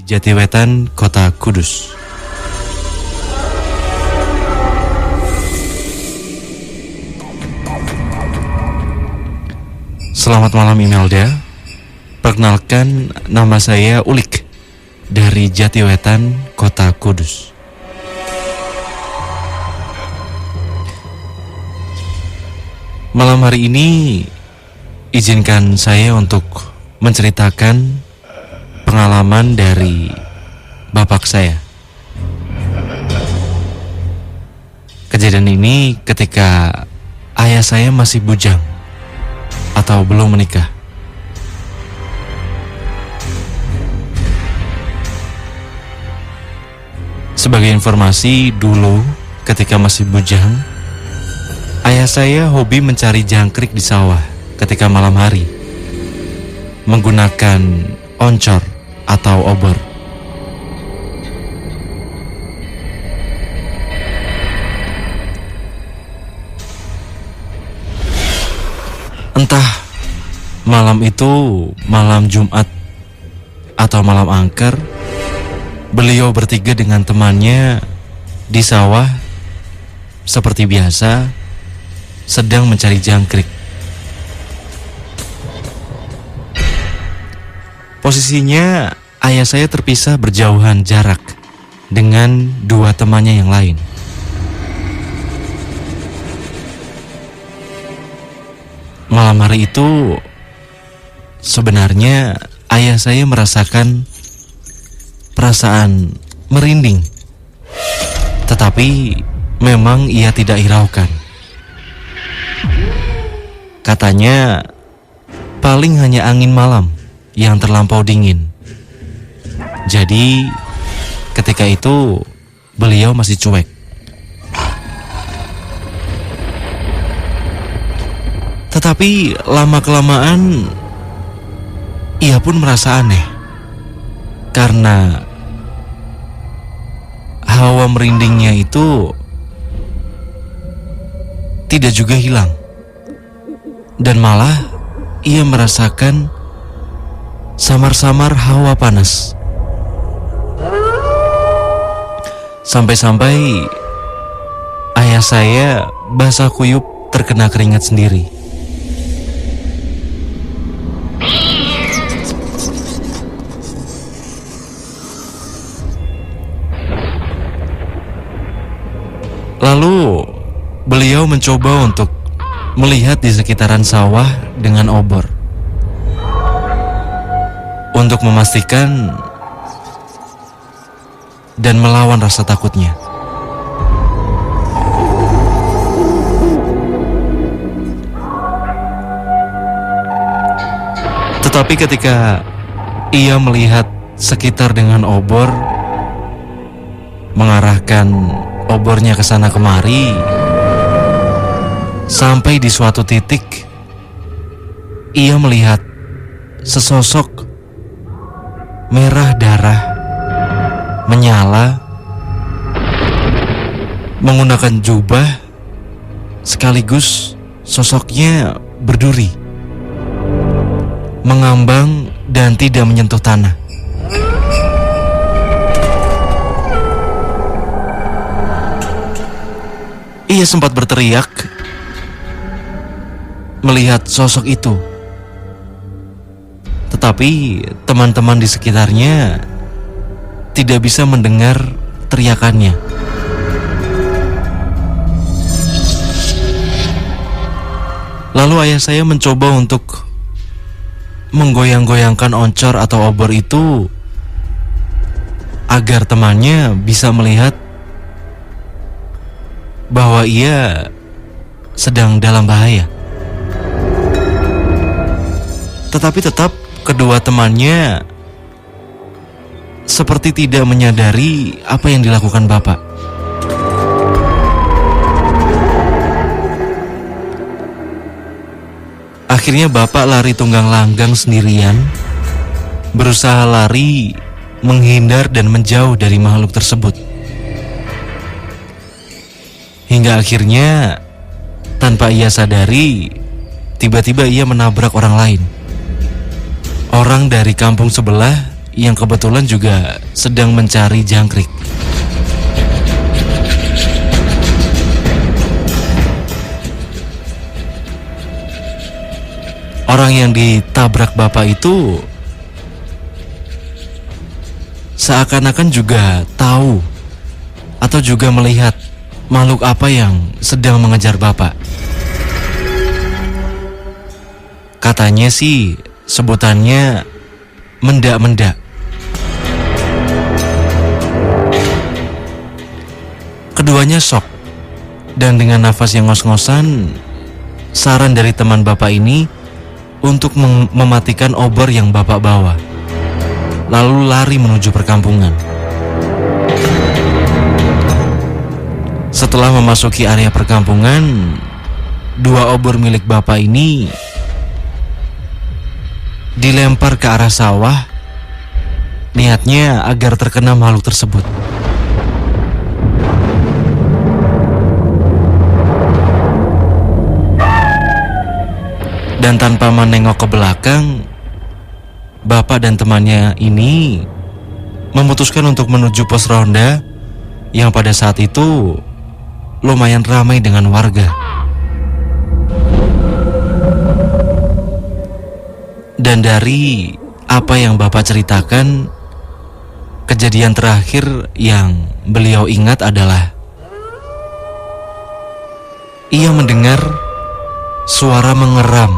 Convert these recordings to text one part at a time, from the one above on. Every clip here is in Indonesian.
Jatiwetan, Kota Kudus. Selamat malam Imelda. Perkenalkan, nama saya Ulik dari Jatiwetan, Kota Kudus. Malam hari ini izinkan saya untuk menceritakan pengalaman dari bapak saya. Kejadian ini ketika ayah saya masih bujang atau belum menikah. Sebagai informasi, dulu ketika masih bujang, ayah saya hobi mencari jangkrik di sawah ketika malam hari menggunakan oncor atau obor. Entah malam itu malam Jumat atau malam angker, beliau bertiga dengan temannya di sawah seperti biasa sedang mencari jangkrik. Posisinya ayah saya terpisah berjauhan jarak dengan dua temannya yang lain. Malam hari itu sebenarnya ayah saya merasakan perasaan merinding, tetapi memang ia tidak hiraukan. Katanya paling hanya angin malam yang terlampau dingin. Jadi ketika itu beliau masih cuek. Tetapi lama-kelamaan ia pun merasa aneh, karena hawa merindingnya itu tidak juga hilang. Dan malah ia merasakan samar-samar hawa panas. Sampai-sampai ayah saya basah kuyup terkena keringat sendiri. Lalu beliau mencoba untuk melihat di sekitaran sawah dengan obor untuk memastikan dan melawan rasa takutnya. Tetapi ketika ia melihat sekitar dengan obor, mengarahkan obornya ke sana kemari, sampai di suatu titik ia melihat sesosok merah darah menyala menggunakan jubah, sekaligus sosoknya berduri, mengambang dan tidak menyentuh tanah. Ia sempat berteriak melihat sosok itu, tetapi teman-teman di sekitarnya tidak bisa mendengar teriakannya. Lalu ayah saya mencoba untuk menggoyang-goyangkan oncor atau obor itu agar temannya bisa melihat bahwa ia sedang dalam bahaya. Tetapi tetap kedua temannya seperti tidak menyadari apa yang dilakukan bapak. Akhirnya bapak lari tunggang langgang sendirian, berusaha lari, menghindar dan menjauh dari makhluk tersebut. Hingga akhirnya tanpa ia sadari, tiba-tiba ia menabrak orang lain. Orang dari kampung sebelah yang kebetulan juga sedang mencari jangkrik. Orang yang ditabrak bapak itu seakan-akan juga tahu atau juga melihat makhluk apa yang sedang mengejar bapak. Katanya sih sebutannya mendak-mendak. Keduanya shock dan dengan nafas yang ngos-ngosan, saran dari teman bapak ini untuk mematikan obor yang bapak bawa, lalu lari menuju perkampungan. Setelah memasuki area perkampungan, dua obor milik bapak ini dilempar ke arah sawah, niatnya agar terkena makhluk tersebut. Dan tanpa menengok ke belakang, bapak dan temannya ini memutuskan untuk menuju pos ronda yang pada saat itu lumayan ramai dengan warga. Dan dari apa yang bapak ceritakan, kejadian terakhir yang beliau ingat adalah ia mendengar suara mengeram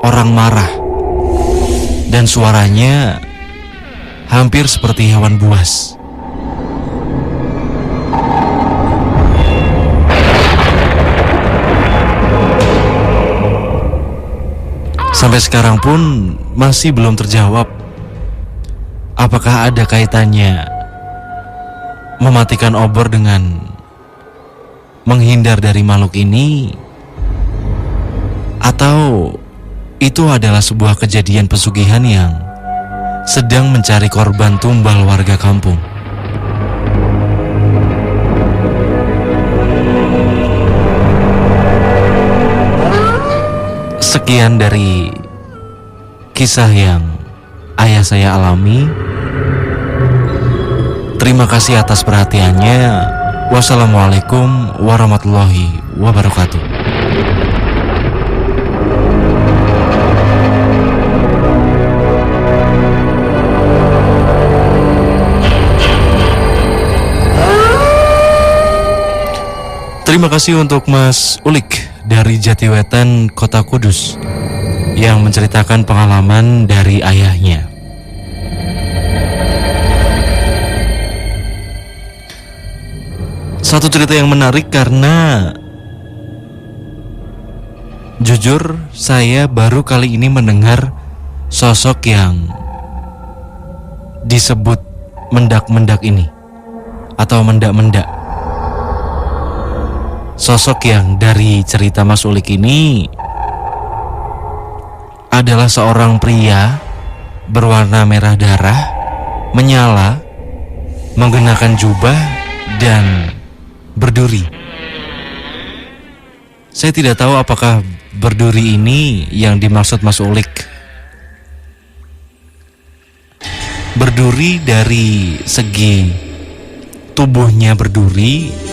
orang marah, dan suaranya hampir seperti hewan buas. Sampai sekarang pun masih belum terjawab apakah ada kaitannya mematikan obor dengan menghindar dari makhluk ini, atau itu adalah sebuah kejadian pesugihan yang sedang mencari korban tumbal warga kampung. Sekian dari kisah yang ayah saya alami. Terima kasih atas perhatiannya. Wassalamualaikum warahmatullahi wabarakatuh. Terima kasih untuk Mas Ulik dari Jatiwetan, Kota Kudus, yang menceritakan pengalaman dari ayahnya. Satu cerita yang menarik karena jujur saya baru kali ini mendengar sosok yang disebut mendak-mendak ini atau mendak-mendak. Sosok yang dari cerita Mas Ulik ini adalah seorang pria berwarna merah darah, menyala, menggunakan jubah dan berduri. Saya tidak tahu apakah berduri ini yang dimaksud Mas Ulik. Berduri dari segi tubuhnya berduri,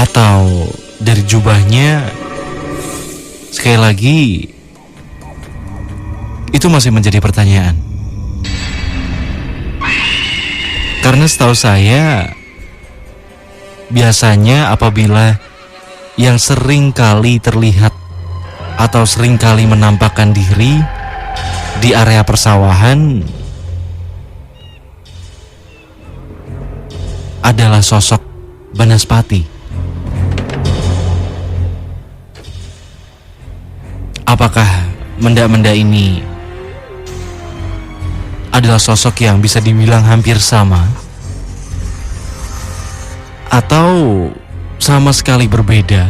atau dari jubahnya. Sekali lagi, itu masih menjadi pertanyaan. Karena setahu saya, biasanya apabila yang sering kali terlihat atau sering kali menampakkan diri di area persawahan adalah sosok Banaspati. Apakah menda-menda ini adalah sosok yang bisa dibilang hampir sama, atau sama sekali berbeda?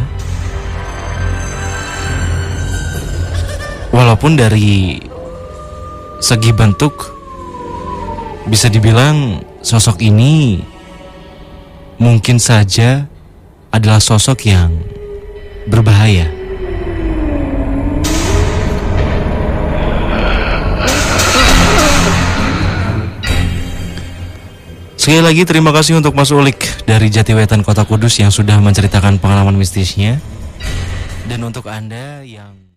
Walaupun dari segi bentuk bisa dibilang sosok ini mungkin saja adalah sosok yang berbahaya. Sekali lagi terima kasih untuk Mas Ulik dari Jatiwetan Kota Kudus yang sudah menceritakan pengalaman mistisnya. Dan untuk Anda yang